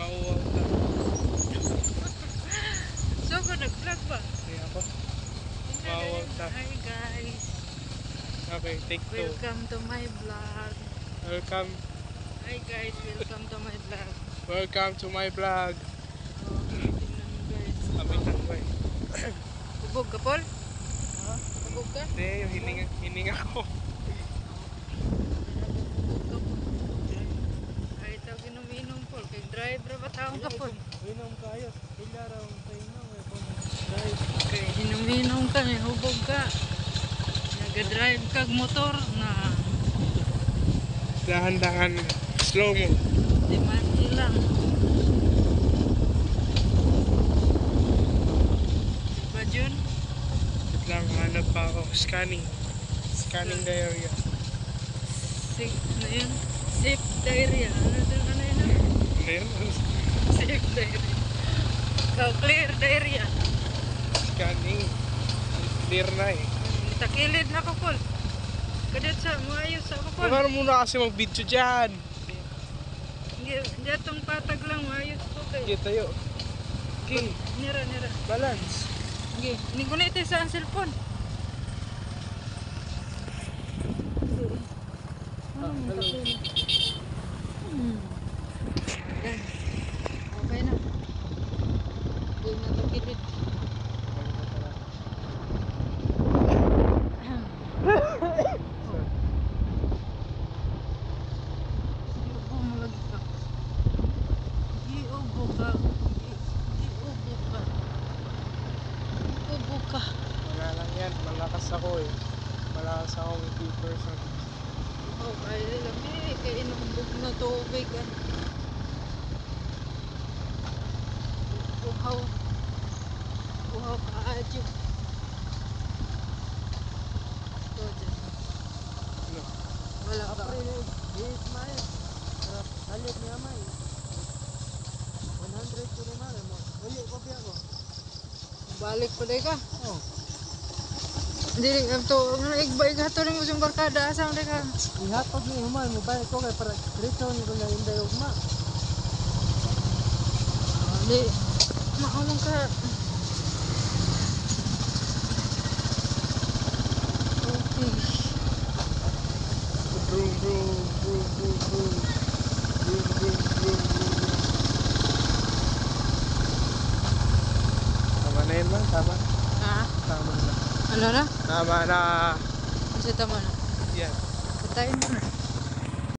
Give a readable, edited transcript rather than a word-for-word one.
Nauwaw ka. So, kung nag-vlog ba? Kaya ako. Nauwaw ka. Hi guys. Okay, take two. Welcome to my vlog. Welcome. Hi guys, welcome to my vlog. Welcome to my vlog. Oh, tingnan mo guys. Kami tanggay. Kubog ka, Paul? Ha? Kubog ka? Hindi, yung hininga ko. Ay, ito ginuminom, Paul. Kay driver ba taong ka, Paul? Inom kayo. Ilaraw sa inyo. Drive. Okay, ginuminom ka, may hubog ka. Nag-drive kag motor na Dahan-dahan. Slow mo. dimandi lang. Diba, Jun? Wait lang, hanap pa ako. Scanning. Scanning the area. Ano yun? Safe diarrhea. Ano yun? Ayan. Safe diarrhea. Oh, clear diarrhea. Scanning. Clear na eh. Takilid na ko, Paul. Kadit sa maayos sa ako, Paul. Paano muna kasi mag-video dyan? Hindi itong patag lang, maayos po kayo. Sige tayo. Okay. Nira. Balance. Sige, hindi ko na ito sa ang cellphone. Hello. Yan. Okay na. Hindi na takilid. Wala lang yan. Malakas ako eh. Malakas akong person. Oh, ay labi kay inumbog na tubig ah. Uhaw. Uhaw ka adyo. Ito dyan. Ano? Wala ka. Yes, Maya. Halit niya, Maya. 100 ko rin mo. Uli, kopi ako. Balik pa day ka. Oh. Hindi to naigbay ka to ning usong barkada asang day ka. Ihatod ni Human, mobile ko kay para dito ni ko na inday ugma. Di maulong ka. Okay. Vroom, vroom, vroom, vroom, vroom. Vroom, vroom, vroom, vroom. Tama na yun, man. Tama. Ha? Tama na. Ano na? Tama na. Kasi tama na. Yan. Patayin mo na.